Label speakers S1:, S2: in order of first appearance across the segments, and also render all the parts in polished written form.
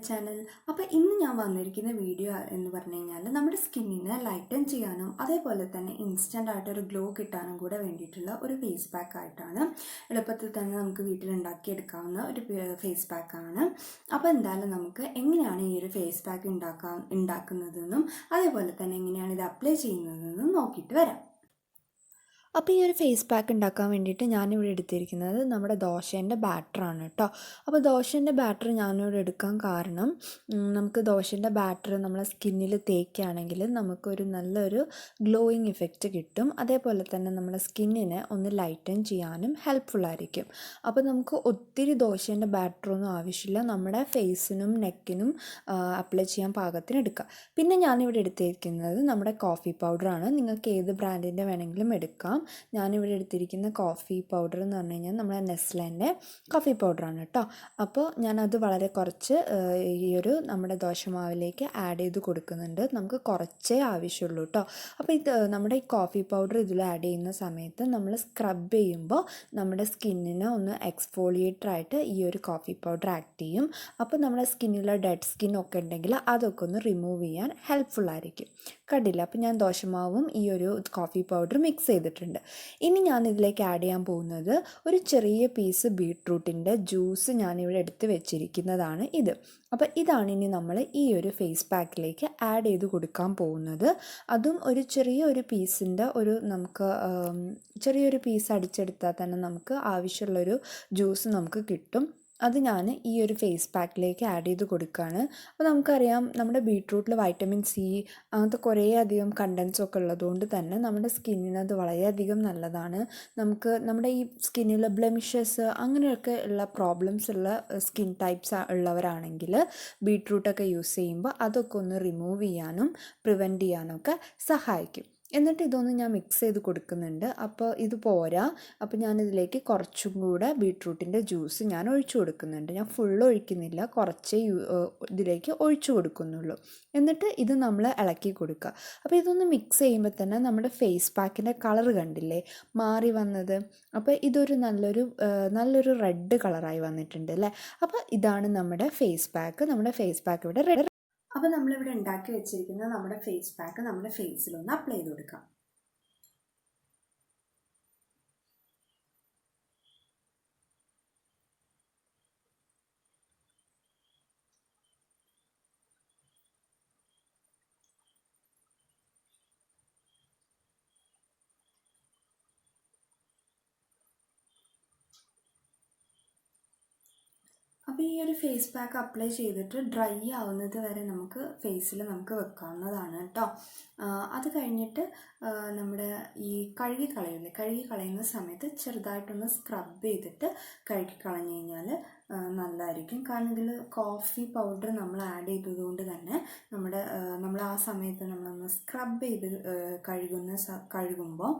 S1: channel. അപ്പോൾ ഇന്ന് ഞാൻ വന്നിരിക്കുന്ന വീഡിയോ എന്ന് പറഞ്ഞു കഴിഞ്ഞാൽ നമ്മുടെ സ്കിന്നിനെ ലൈറ്റൻ ചെയ്യാനും അതേപോലെ തന്നെ ഇൻസ്റ്റന്റ് ആയിട്ട് ഒരു ഗ്ലോ കിട്ടാനും കൂടെ വേണ്ടിയിട്ടുള്ള ഒരു ഫേസ് പാക്ക് ആയിട്ടാണ്. എളുപ്പത്തിൽ തന്നെ നമുക്ക് വീട്ടിൽ ഉണ്ടാക്കി എടുക്കാവുന്ന ഒരു ഫേസ് പാക്ക് ആണ്. അപ്പോൾ എന്തായാലും നമുക്ക് എങ്ങനെയാണ് ഈ ഒരു ഫേസ് പാക്ക് ഉണ്ടാക്കുന്നതെന്നും അതേപോലെ തന്നെ എങ്ങനെയാണ് ഇത് അപ്ലൈ ചെയ്യുന്നതെന്നും നോക്കിയിട്ട് വരാം. അപ്പോൾ ഈ ഒരു ഫേസ് പാക്ക് ഉണ്ടാക്കാൻ വേണ്ടിയിട്ട് ഞാനിവിടെ എടുത്തിരിക്കുന്നത് നമ്മുടെ ദോശേൻ്റെ ബാറ്ററാണ് കേട്ടോ. അപ്പോൾ ദോശേൻ്റെ ബാറ്റർ ഞാനിവിടെ എടുക്കാൻ കാരണം നമുക്ക് ദോശേൻ്റെ ബാറ്റർ നമ്മളെ സ്കിന്നിൽ തേക്കുകയാണെങ്കിൽ നമുക്കൊരു നല്ലൊരു ഗ്ലോയിങ് ഇഫക്റ്റ് കിട്ടും. അതേപോലെ തന്നെ നമ്മുടെ സ്കിന്നിനെ ഒന്ന് ലൈറ്റൻ ചെയ്യാനും ഹെൽപ്ഫുള്ളായിരിക്കും. അപ്പോൾ നമുക്ക് ഒത്തിരി ദോശേൻ്റെ ബാറ്ററൊന്നും ആവശ്യമില്ല, നമ്മുടെ ഫേസിനും നെക്കിനും അപ്ലൈ ചെയ്യാൻ പാകത്തിന് എടുക്കാം. പിന്നെ ഞാനിവിടെ എടുത്തിരിക്കുന്നത് നമ്മുടെ കോഫി പൗഡറാണ്. നിങ്ങൾക്ക് ഏത് ബ്രാൻഡിൻ്റെ വേണമെങ്കിലും എടുക്കാം. ഞാനിവിടെ എടുത്തിരിക്കുന്ന കോഫി പൗഡർ എന്ന് പറഞ്ഞു കഴിഞ്ഞാൽ നമ്മുടെ നെസ്ലേൻ്റെ കോഫി പൗഡറാണ് കേട്ടോ. അപ്പോൾ ഞാനത് വളരെ കുറച്ച് ഈ ഒരു നമ്മുടെ ദോശമാവിലേക്ക് ആഡ് ചെയ്ത് കൊടുക്കുന്നുണ്ട്. നമുക്ക് കുറച്ചേ ആവശ്യമുള്ളൂ കേട്ടോ. അപ്പോൾ ഇത് നമ്മുടെ ഈ കോഫി പൗഡർ ഇതിൽ ആഡ് ചെയ്യുന്ന സമയത്ത് നമ്മൾ സ്ക്രബ് ചെയ്യുമ്പോൾ നമ്മുടെ സ്കിന്നിന് ഒന്ന് എക്സ്ഫോളിയേറ്ററായിട്ട് ഈ ഒരു കോഫി പൗഡർ ആക്ട് ചെയ്യും. അപ്പോൾ നമ്മുടെ സ്കിന്നിലെ ഡെഡ് സ്കിന്നൊക്കെ ഉണ്ടെങ്കിൽ അതൊക്കെ ഒന്ന് റിമൂവ് ചെയ്യാൻ ഹെൽപ്ഫുള്ളായിരിക്കും. കണ്ടില്ല, അപ്പോൾ ഞാൻ ദോശമാവും ഈ ഒരു കോഫി പൗഡർ മിക്സ് ചെയ്തിട്ടുണ്ട്. ഇനി ഞാൻ ഇതിലേക്ക് ആഡ് ചെയ്യാൻ പോകുന്നത് ഒരു ചെറിയ പീസ് ബീട്രൂട്ടിൻ്റെ ജ്യൂസ് ഞാനിവിടെ എടുത്ത് വെച്ചിരിക്കുന്നതാണ് ഇത്. അപ്പോൾ ഇതാണ് ഇനി നമ്മൾ ഈ ഒരു ഫേസ് പാക്കിലേക്ക് ആഡ് ചെയ്ത് കൊടുക്കാൻ പോകുന്നത്. അതും ഒരു ചെറിയൊരു പീസിൻ്റെ നമുക്ക് ചെറിയൊരു പീസ് അടിച്ചെടുത്താൽ തന്നെ നമുക്ക് ആവശ്യമുള്ളൊരു ജ്യൂസ് നമുക്ക് കിട്ടും. അത് ഞാൻ ഈ ഒരു ഫേസ് പാക്കിലേക്ക് ആഡ് ചെയ്ത് കൊടുക്കുകയാണ്. അപ്പോൾ നമുക്കറിയാം നമ്മുടെ ബീട്രൂട്ടിൽ വൈറ്റമിൻ സി അങ്ങനത്തെ കുറേ അധികം കണ്ടൻസൊക്കെ ഉള്ളതുകൊണ്ട് തന്നെ നമ്മുടെ സ്കിന്നിന് അത് വളരെയധികം നല്ലതാണ്. നമുക്ക് നമ്മുടെ ഈ സ്കിന്നിൽ ബ്ലെമിഷസ് അങ്ങനെയൊക്കെ ഉള്ള പ്രോബ്ലംസ് ഉള്ള സ്കിൻ ടൈപ്സ് ഉള്ളവരാണെങ്കിൽ ബീട്രൂട്ടൊക്കെ യൂസ് ചെയ്യുമ്പോൾ അതൊക്കെ ഒന്ന് റിമൂവ് ചെയ്യാനും പ്രിവെൻറ്റ് ചെയ്യാനൊക്കെ സഹായിക്കും. എന്നിട്ട് ഇതൊന്ന് ഞാൻ മിക്സ് ചെയ്ത് കൊടുക്കുന്നുണ്ട്. അപ്പോൾ ഇത് പോരാ, അപ്പോൾ ഞാനിതിലേക്ക് കുറച്ചും കൂടെ ബീട്രൂട്ടിൻ്റെ ജ്യൂസ് ഞാൻ ഒഴിച്ചു കൊടുക്കുന്നുണ്ട്. ഞാൻ ഫുള്ള് ഒഴിക്കുന്നില്ല, കുറച്ചേ ഇതിലേക്ക് ഒഴിച്ചു കൊടുക്കുന്നുള്ളൂ. എന്നിട്ട് ഇത് നമ്മൾ ഇളക്കി കൊടുക്കുക. അപ്പോൾ ഇതൊന്ന് മിക്സ് ചെയ്യുമ്പോൾ തന്നെ നമ്മുടെ ഫേസ് പാക്കിൻ്റെ കളർ കണ്ടില്ലേ മാറി വന്നത്. അപ്പോൾ ഇതൊരു നല്ലൊരു റെഡ് കളറായി വന്നിട്ടുണ്ട് അല്ലേ. അപ്പോൾ ഇതാണ് നമ്മുടെ ഫേസ് പാക്ക്. നമ്മുടെ ഫേസ് പാക്ക് ഇവിടെ റെഡ്. അപ്പോൾ നമ്മളിവിടെ ഉണ്ടാക്കി വെച്ചിരിക്കുന്ന നമ്മുടെ ഫേസ് പാക്ക് നമ്മുടെ ഫേസിലൊന്ന് അപ്ലൈ ചെയ്ത് കൊടുക്കാം. അപ്പോൾ ഈ ഒരു ഫേസ് പാക്ക് അപ്ലൈ ചെയ്തിട്ട് ഡ്രൈ ആവുന്നത് വരെ നമുക്ക് ഫേസിൽ നമുക്ക് വെക്കാവുന്നതാണ് കേട്ടോ. അത് കഴിഞ്ഞിട്ട് നമ്മുടെ ഈ കഴുകി കളയുന്ന സമയത്ത് ചെറുതായിട്ടൊന്ന് സ്ക്രബ് ചെയ്തിട്ട് കഴുകി കളഞ്ഞു കഴിഞ്ഞാൽ നല്ലതായിരിക്കും. കാരണം ഇതിൽ കോഫി പൗഡർ നമ്മൾ ആഡ് ചെയ്തതുകൊണ്ട് തന്നെ നമ്മൾ ആ സമയത്ത് നമ്മളൊന്ന് സ്ക്രബ് ചെയ്ത് കഴുകുമ്പോൾ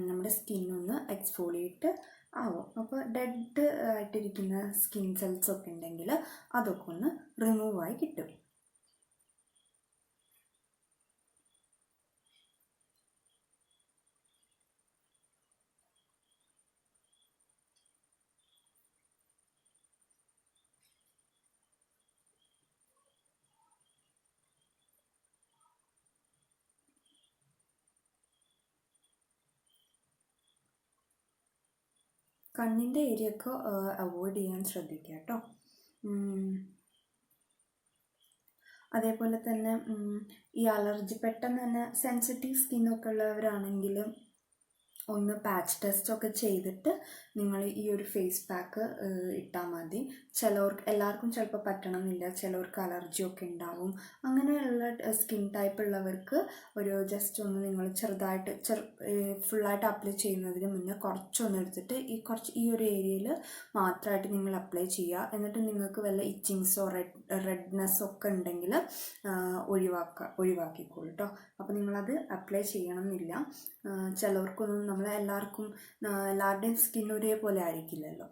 S1: നമ്മുടെ സ്കിന്നൊന്ന് എക്സ്ഫോളിയേറ്റ് ആവും. അപ്പോൾ ഡെഡ് ആയിട്ടിരിക്കുന്ന സ്കിൻ സെൽസ് ഒക്കെ ഉണ്ടെങ്കിൽ അതൊക്കെ ഒന്ന് റിമൂവ് ആയി കിട്ടും. കണ്ണിൻ്റെ ഏരിയ ഒക്കെ അവോയ്ഡ് ചെയ്യാൻ ശ്രദ്ധിക്കുക കേട്ടോ. അതേപോലെ തന്നെ ഈ പെട്ടെന്ന് തന്നെ സെൻസിറ്റീവ് സ്കിന്നൊക്കെ ഉള്ളവരാണെങ്കിൽ ഒന്ന് പാച്ച് ടെസ്റ്റൊക്കെ ചെയ്തിട്ട് നിങ്ങൾ ഈ ഒരു ഫേസ് പാക്ക് ഇട്ടാൽ മതി. എല്ലാവർക്കും ചിലപ്പോൾ പറ്റണമെന്നില്ല, ചിലവർക്ക് അലർജിയൊക്കെ ഉണ്ടാവും. അങ്ങനെയുള്ള സ്കിൻ ടൈപ്പ് ഉള്ളവർക്ക് ഒരു ജസ്റ്റ് ഒന്ന് നിങ്ങൾ ചെറുതായിട്ട് ഫുള്ളായിട്ട് അപ്ലൈ ചെയ്യുന്നതിന് മുന്നേ കുറച്ചൊന്ന് എടുത്തിട്ട് ഈ ഒരു ഏരിയയിൽ മാത്രമായിട്ട് നിങ്ങൾ അപ്ലൈ ചെയ്യുക. എന്നിട്ട് നിങ്ങൾക്ക് വല്ല ഇച്ചിങ്സോ റെഡ്നെസ്സോ ഒക്കെ ഉണ്ടെങ്കിൽ ഒഴിവാക്കിക്കോളൂ കേട്ടോ. അപ്പോൾ നിങ്ങളത് അപ്ലൈ ചെയ്യണമെന്നില്ല. ചിലവർക്കൊന്നും എല്ലാവരുടെയും സ്കിൻ ഒരേപോലെ ആയിരിക്കില്ലല്ലോ,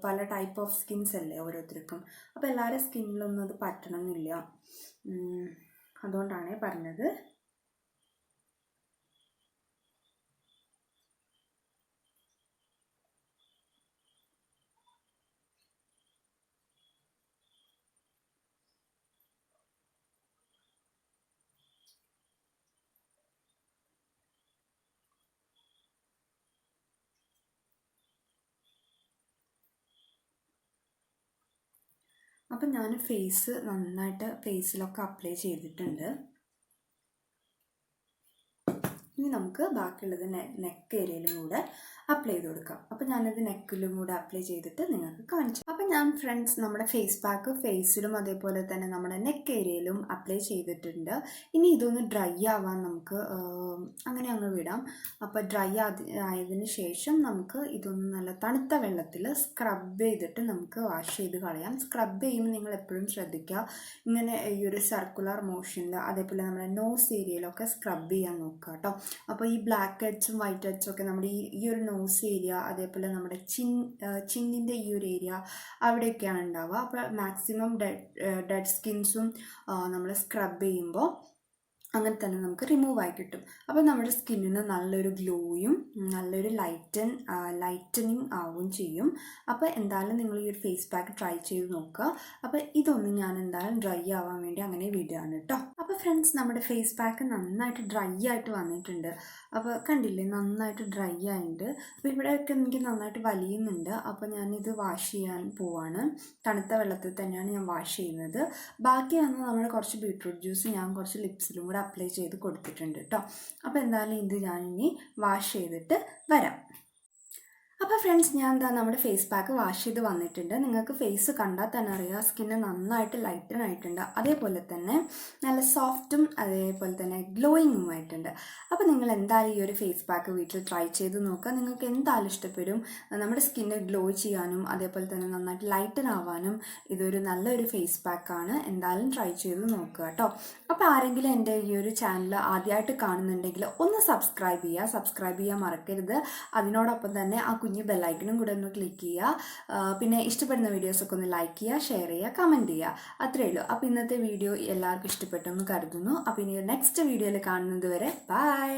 S1: പല ടൈപ്പ് ഓഫ് സ്കിൻസ് അല്ലേ ഓരോരുത്തർക്കും. അപ്പോൾ എല്ലാവരുടെ സ്കിന്നിലൊന്നും അത് പറ്റണമെന്നില്ല. അതുകൊണ്ടാണ് പറഞ്ഞത്. അപ്പം ഞാൻ ഫേസ് നന്നായിട്ട് ഫേസിലൊക്കെ അപ്ലൈ ചെയ്തിട്ടുണ്ട്. ഇനി നമുക്ക് ബാക്കിയുള്ളത് നെക്ക് ഏരിയയിലും കൂടെ അപ്ലൈ ചെയ്ത് കൊടുക്കാം. അപ്പോൾ ഞാനത് നെക്കിലും കൂടെ അപ്ലൈ ചെയ്തിട്ട് നിങ്ങൾക്ക് കാണിച്ചു. അപ്പോൾ ഞാൻ ഫ്രണ്ട്സ് നമ്മുടെ ഫേസ് പാക്ക് ഫേസിലും അതേപോലെ തന്നെ നമ്മുടെ നെക്ക് ഏരിയയിലും അപ്ലൈ ചെയ്തിട്ടുണ്ട്. ഇനി ഇതൊന്ന് ഡ്രൈ ആവാൻ നമുക്ക് അങ്ങനെ അങ്ങ് വിടാം. അപ്പോൾ ഡ്രൈ ആയതിനു ശേഷം നമുക്ക് ഇതൊന്ന് നല്ല തണുത്ത വെള്ളത്തിൽ സ്ക്രബ് ചെയ്തിട്ട് നമുക്ക് വാഷ് ചെയ്ത് കളയാം. സ്ക്രബ് ചെയ്യുമ്പോൾ നിങ്ങൾ എപ്പോഴും ശ്രദ്ധിക്കുക, ഇങ്ങനെ ഈ ഒരു സർക്കുലർ മോഷനിൽ അതേപോലെ നമ്മുടെ നോസ് ഏരിയയിലൊക്കെ സ്ക്രബ് ചെയ്യാൻ നോക്കുക കേട്ടോ. അപ്പോൾ ഈ ബ്ലാക്ക് ഹെഡ്സും വൈറ്റ് ഹെഡ്സും ഒക്കെ നമ്മുടെ ഈ ഒരു നോസ് ഏരിയ അതേപോലെ നമ്മുടെ ചിന്നിൻ്റെ ഈ ഒരു ഏരിയ അവിടെയൊക്കെയാണ് ഉണ്ടാവുക. അപ്പോൾ മാക്സിമം ഡെഡ് സ്കിൻസും നമ്മൾ സ്ക്രബ് ചെയ്യുമ്പോൾ അങ്ങനെ തന്നെ നമുക്ക് റിമൂവ് ആയി കിട്ടും. അപ്പോൾ നമ്മുടെ സ്കിന്നിന് നല്ലൊരു ഗ്ലോയും നല്ലൊരു ലൈറ്റനിങ് ആവുകയും ചെയ്യും. അപ്പോൾ എന്തായാലും നിങ്ങൾ ഈ ഒരു ഫേസ് പാക്ക് ട്രൈ ചെയ്ത് നോക്കുക. അപ്പോൾ ഇതൊന്നും ഞാൻ എന്തായാലും ഡ്രൈ ആവാൻ വേണ്ടി അങ്ങനെ വിടുകയാണ് കേട്ടോ. അപ്പോൾ ഫ്രണ്ട്സ് നമ്മുടെ ഫേസ് പാക്ക് നന്നായിട്ട് ഡ്രൈ ആയിട്ട് വന്നിട്ടുണ്ട്. അപ്പോൾ കണ്ടില്ലേ, നന്നായിട്ട് ഡ്രൈ ആയിട്ടുണ്ട്. അപ്പോൾ ഇവിടെയൊക്കെ എനിക്ക് നന്നായിട്ട് വലിയുന്നുണ്ട്. അപ്പോൾ ഞാനിത് വാഷ് ചെയ്യാൻ പോവാണ്. തണുത്ത വെള്ളത്തിൽ തന്നെയാണ് ഞാൻ വാഷ് ചെയ്യുന്നത്. ബാക്കി വന്ന് നമ്മുടെ കുറച്ച് ബീട്രൂട്ട് ജ്യൂസ് ഞാൻ കുറച്ച് ലിപ്സിലും കൂടെ അപ്ലൈ ചെയ്ത് കൊടുത്തിട്ടുണ്ട് കേട്ടോ. അപ്പോൾ എന്തായാലും ഇത് ഞാനിനി വാഷ് ചെയ്തിട്ട് വരാം. അപ്പോൾ ഫ്രണ്ട്സ് ഞാൻ നമ്മുടെ ഫേസ് പാക്ക് വാഷ് ചെയ്ത് വന്നിട്ടുണ്ട്. നിങ്ങൾക്ക് ഫേസ് കണ്ടാൽ തന്നെ അറിയാം സ്കിന്ന് നന്നായിട്ട് ലൈറ്റൻ ആയിട്ടുണ്ട്. അതേപോലെ തന്നെ നല്ല സോഫ്റ്റും അതേപോലെ തന്നെ ഗ്ലോയിങ്ങും ആയിട്ടുണ്ട്. അപ്പോൾ നിങ്ങൾ എന്തായാലും ഈ ഒരു ഫേസ് പാക്ക് വീട്ടിൽ ട്രൈ ചെയ്ത് നോക്കുക. നിങ്ങൾക്ക് എന്തായാലും ഇഷ്ടപ്പെടും. നമ്മുടെ സ്കിന്ന് ഗ്ലോ ചെയ്യാനും അതേപോലെ തന്നെ നന്നായിട്ട് ലൈറ്റൻ ആവാനും ഇതൊരു നല്ലൊരു ഫേസ് പാക്കാണ്. എന്തായാലും ട്രൈ ചെയ്ത് നോക്കുക കേട്ടോ. അപ്പോൾ ആരെങ്കിലും എൻ്റെ ഈ ഒരു ചാനൽ ആദ്യമായിട്ട് കാണുന്നുണ്ടെങ്കിൽ ഒന്ന് സബ്സ്ക്രൈബ് ചെയ്യാൻ മറക്കരുത്. അതിനോടൊപ്പം തന്നെ ആ കുഞ്ഞു ബെല്ലൈക്കണും കൂടെ ഒന്ന് ക്ലിക്ക് ചെയ്യുക. പിന്നെ ഇഷ്ടപ്പെടുന്ന വീഡിയോസൊക്കെ ഒന്ന് ലൈക്ക് ചെയ്യുക, ഷെയർ ചെയ്യുക, കമൻറ്റ് ചെയ്യുക. അത്രയേ ഉള്ളൂ. അപ്പോൾ ഇന്നത്തെ വീഡിയോ എല്ലാവർക്കും ഇഷ്ടപ്പെട്ടെന്ന് കരുതുന്നു. അപ്പോൾ ഇനി നെക്സ്റ്റ് വീഡിയോയിൽ കാണുന്നത് വരെ ബൈ.